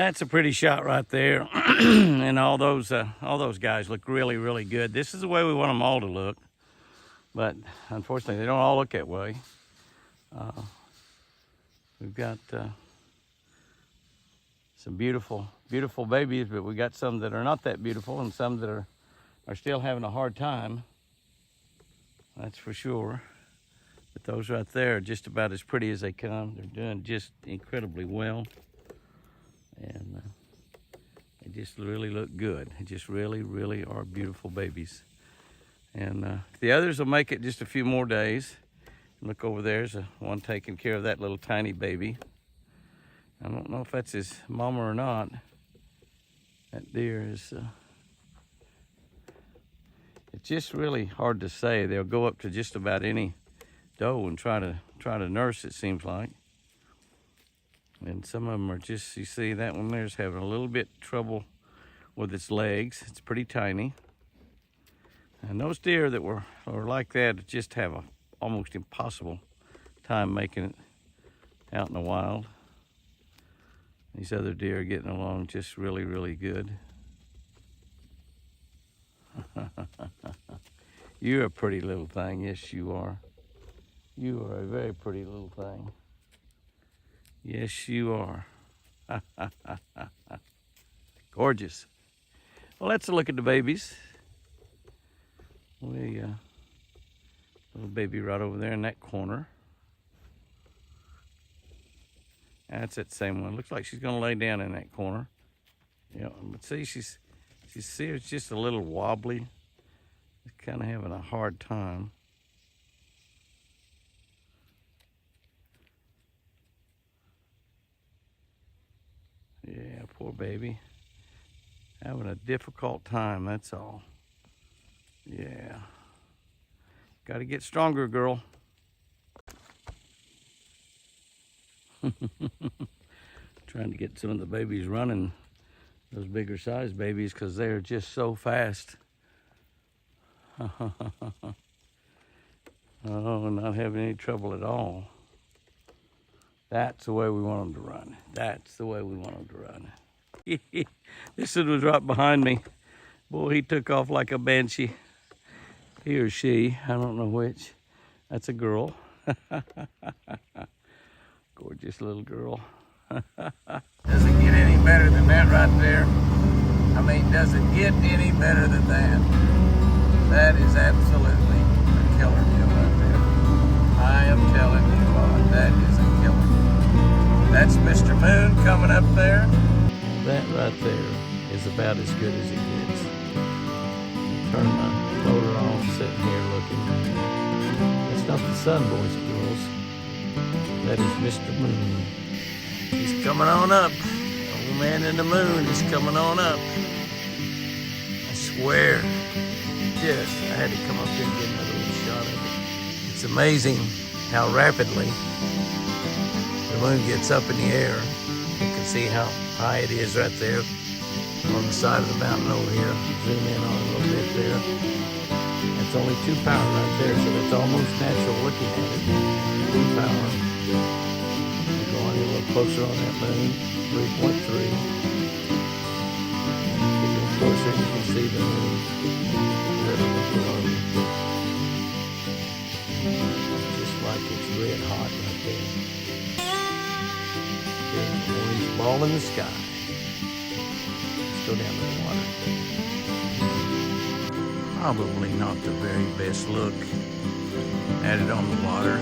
That's a pretty shot right there. And all those guys look really, really good. This is the way we want them all to look. But unfortunately, they don't all look that way. We've got some beautiful, beautiful babies, but we got some that are not that beautiful and some that are still having a hard time. That's for sure. But those right there are just about as pretty as they come. They're doing just incredibly well. And they just really look good. They just really, really are beautiful babies. And the others will make it just a few more days. Look over there's one taking care of that little tiny baby. I don't know if that's his mama or not. That deer is, it's just really hard to say. They'll go up to just about any doe and try to nurse, it seems like. And some of them are just, you see that one there's having a little bit trouble with its legs. It's pretty tiny. And those deer that are like that just have a almost impossible time making it out in the wild. These other deer are getting along just really, really good. You're a pretty little thing. Yes, you are. You are a very pretty little thing. Yes, you are. Gorgeous. Well, let's look at the babies. Little baby right over there in that corner. That's that same one. Looks like she's gonna lay down in that corner. Yeah, but see, she's it's just a little wobbly. She's kind of having a hard time. Yeah, poor baby. Having a difficult time, that's all. Yeah. Got to get stronger, girl. Trying to get some of the babies running, those bigger size babies, because they're just so fast. Oh, not having any trouble at all. That's the way we want them to run. That's the way we want them to run. This one was right behind me. Boy, he took off like a banshee. He or she, I don't know which. That's a girl. Gorgeous little girl. Doesn't get any better than that right there. I mean, does it get any better than that? That is absolutely a killer deal right there. I am telling you what, that is a killer. That's Mr. Moon coming up there. That right there is about as good as it gets. Turn my motor on, sitting here looking. That's not the sun, boys and girls. That is Mr. Moon. He's coming on up. Old man in the moon is coming on up. I swear. Yes, I had to come up here and get another little shot of it. It's amazing how rapidly the moon gets up in the air. You can see how high it is right there on the side of the mountain over here. Zoom in on it a little bit there. It's only 2 power right there, so that's almost natural looking at it. 2 power. We're going a little closer on that moon. 3.3. Getting closer, you can see the moon. Just like it's red hot right there. Big orange ball in the sky. Let's go down to the water. Probably not the very best look at it on the water.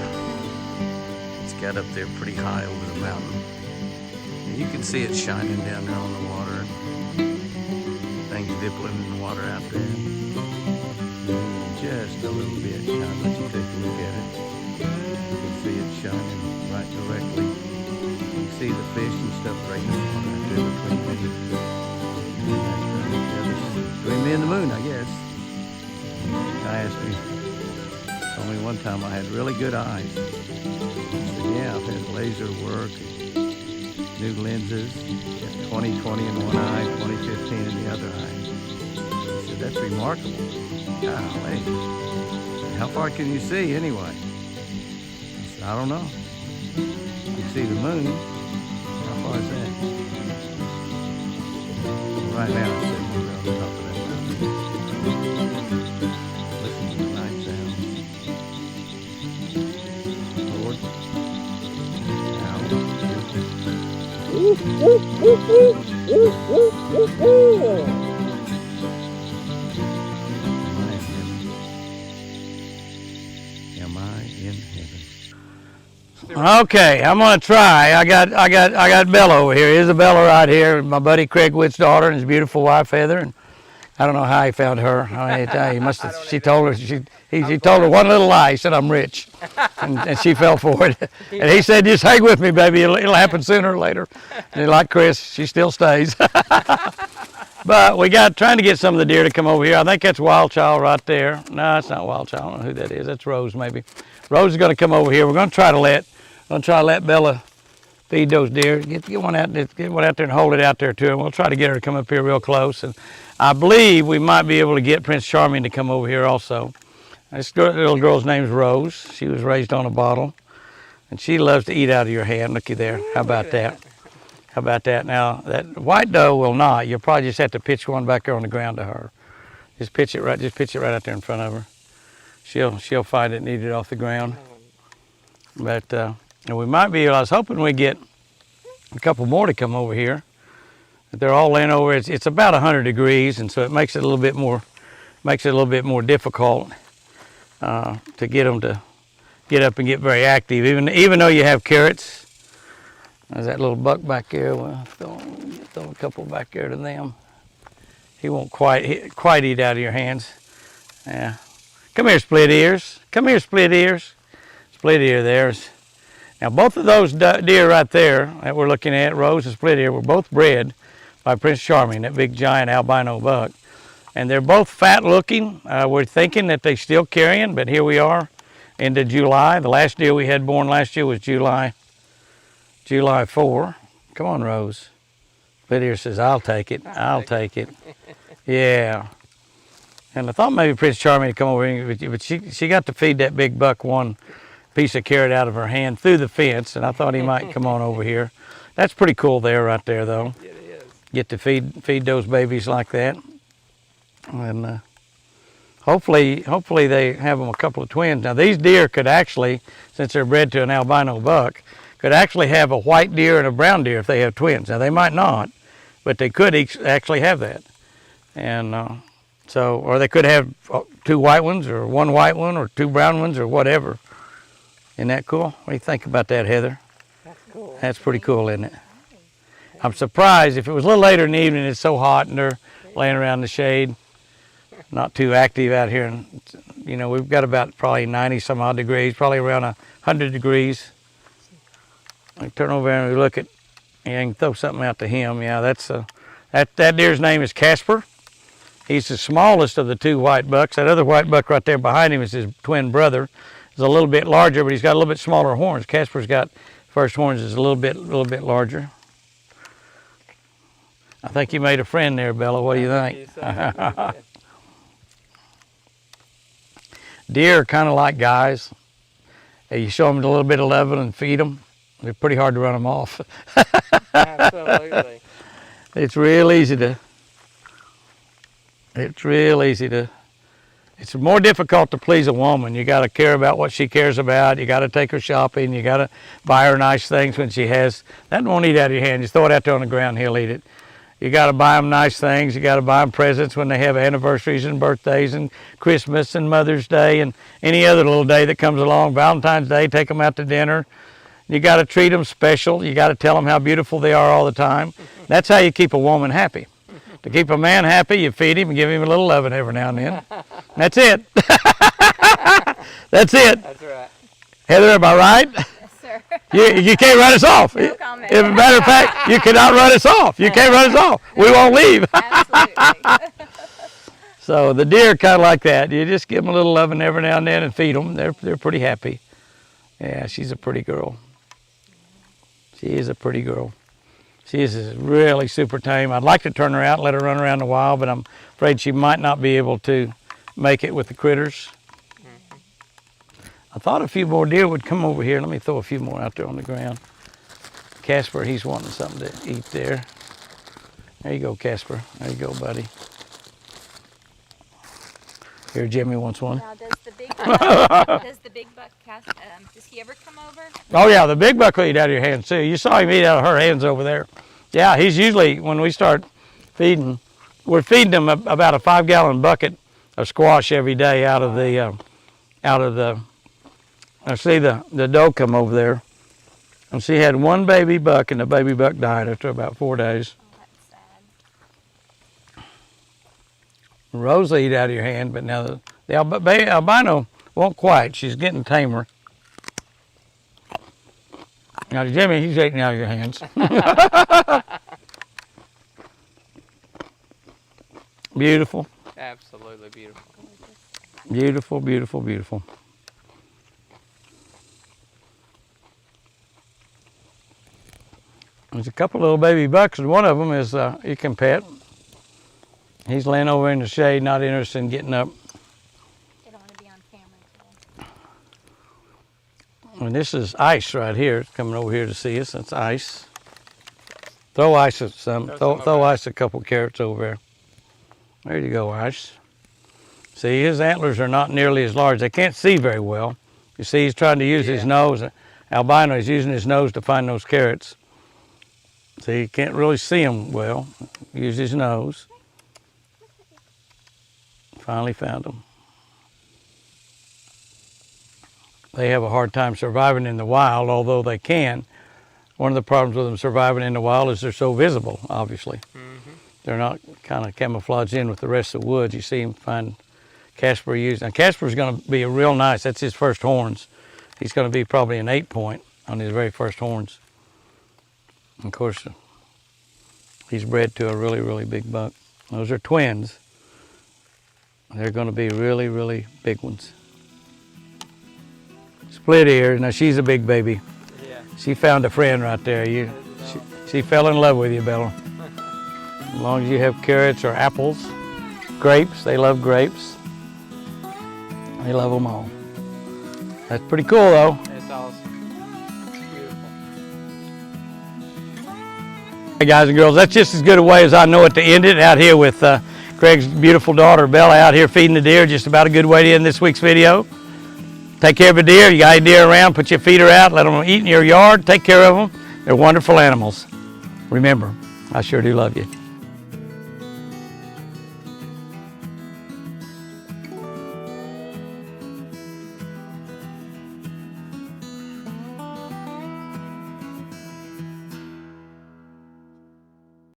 It's got up there pretty high over the mountain. And you can see it shining down there on the water. Things dipping in the water out there. Just a little bit. Now let you take a look at it. You can see it shining right directly. You can see the fish and stuff right in the water out there between me. Between me and the moon, I guess. Guy asked me, told me one time I had really good eyes. I said, yeah, I've had laser work, and new lenses, got 20/20 in one eye, 20/15 in the other eye. He said, that's remarkable. Golly, how far can you see anyway? I said, I don't know. You can see the moon. How far is that? Right now, it's sitting over on the top of that mountain. Listen to the night sounds. Lord. Am I in heaven? Okay, I'm gonna try. I got Bella over here. Isabella right here, my buddy Craig Witt's daughter, and his beautiful wife Heather. And I don't know how he found her. He must have. She told her. He told her one little lie. He said I'm rich, and she fell for it. And he said, "Just hang with me, baby. It'll happen sooner or later." And like Chris, she still stays. But we got trying to get some of the deer to come over here. I think that's Wild Child right there. No, it's not Wild Child. I don't know who that is. That's Rose maybe. Rose is going to come over here. We're going to try to let Bella feed those deer. Get one out there and hold it out there too. And we'll try to get her to come up here real close. And I believe we might be able to get Prince Charming to come over here also. This little girl's name's Rose. She was raised on a bottle, and she loves to eat out of your hand. Looky there. How about that? How about that? Now, that white doe will not. You'll probably just have to pitch one back there on the ground to her. Just pitch it right out there in front of her. She'll find it and eat it off the ground. But and we might be. I was hoping we'd get a couple more to come over here. But they're all laying over. It's about 100 degrees, and so it makes it a little bit more difficult to get them to get up and get very active. Even though you have carrots. There's that little buck back there. We'll throw a couple back there to them. He won't quite eat out of your hands. Yeah. Come here, split ears. Come here, split ears. Split ear there's. Now both of those deer right there that we're looking at, Rose and split ear, were both bred by Prince Charming, that big giant albino buck. And they're both fat looking. We're thinking that they're still carrying, but here we are into July. The last deer we had born last year was July 4. Come on, Rose. Split ear says, I'll take it. I'll take it. Yeah. And I thought maybe Prince Charming would come over here, but she got to feed that big buck one piece of carrot out of her hand through the fence, and I thought he might come on over here. That's pretty cool there, right there, though. It is. Get to feed those babies like that. And hopefully they have them a couple of twins. Now, these deer could actually, since they're bred to an albino buck, could actually have a white deer and a brown deer if they have twins. Now, they might not, but they could actually have that. And or they could have 2 white ones or 1 white one or 2 brown ones or whatever. Isn't that cool? What do you think about that, Heather? That's cool. That's pretty cool, isn't it? I'm surprised. If it was a little later in the evening, it's so hot and they're laying around in the shade, not too active out here. And, you know, we've got about probably 90 some odd degrees, probably around 100 degrees. I turn over and we look at, yeah, I can throw something out to him. Yeah, that deer's name is Casper. He's the smallest of the 2 white bucks. That other white buck right there behind him is his twin brother. He's a little bit larger, but he's got a little bit smaller horns. Casper's got first horns is a little bit larger. I think you made a friend there, Bella. What do you think? Deer are kind of like guys. You show them a little bit of loving and feed them. They're pretty hard to run them off. Absolutely. It's real easy to. It's more difficult to please a woman. You got to care about what she cares about. You got to take her shopping. You got to buy her nice things when she has. That won't eat out of your hand. Just throw it out there on the ground, he'll eat it. You got to buy them nice things. You got to buy them presents when they have anniversaries and birthdays and Christmas and Mother's Day and any other little day that comes along. Valentine's Day, take them out to dinner. You got to treat them special. You got to tell them how beautiful they are all the time. That's how you keep a woman happy. To keep a man happy, you feed him and give him a little loving every now and then. That's it. That's it. That's right. Heather, am I right? Yes, sir. You can't run us off. No comment. As a matter of fact, you cannot run us off. You can't run us off. We won't leave. Absolutely. So the deer are kind of like that. You just give them a little loving every now and then and feed them. They're pretty happy. Yeah, she's a pretty girl. She is a pretty girl. She is really super tame. I'd like to turn her out and let her run around a while, but I'm afraid she might not be able to make it with the critters. I thought a few more deer would come over here. Let me throw a few more out there on the ground. Casper, he's wanting something to eat there. There you go, Casper. There you go, buddy. Here, Jimmy wants one. Now, does the big buck cast? Does he ever come over? Oh yeah, the big buck will eat out of your hands too. You saw him eat out of her hands over there. Yeah, he's usually, when we start feeding, we're feeding them about a 5-gallon bucket of squash every day out of the, I see the doe come over there. And she had one baby buck, and the baby buck died after about 4 days. Oh, that's sad. Rose will eat out of your hand, but now the albino won't quite. She's getting tamer. Now Jimmy, he's eating out of your hands. Beautiful. Absolutely beautiful. Beautiful, beautiful, beautiful. There's a couple little baby bucks, and one of them is you can pet. He's laying over in the shade, not interested in getting up. They don't want to be on camera today. And this is Ice right here. It's coming over here to see us. That's Ice. Throw Ice at some. Throw Ice a couple carrots over there. There you go, Ice. See, his antlers are not nearly as large. They can't see very well. You see, he's trying to use his nose. Albino is using his nose to find those carrots. See, he can't really see them well. Use his nose. Finally found them. They have a hard time surviving in the wild, although they can. One of the problems with them surviving in the wild is they're so visible, obviously. Mm-hmm. They're not kind of camouflaged in with the rest of the woods. You see him find Casper using. Now Casper's going to be a real nice, that's his first horns. He's going to be probably an 8-point on his very first horns. Of course, he's bred to a really, really big buck. Those are twins. They're going to be really, really big ones. Split ears. Now she's a big baby. Yeah. She found a friend right there. She fell in love with you, Bella. As long as you have carrots or apples, grapes. They love grapes. They love them all. That's pretty cool, though. It's awesome. Beautiful. Hey guys and girls, that's just as good a way as I know it to end it out here with Greg's beautiful daughter Bella out here feeding the deer. Just about a good way to end this week's video. Take care of a deer. You got a deer around, put your feeder out, let them eat in your yard. Take care of them. They're wonderful animals. Remember, I sure do love you.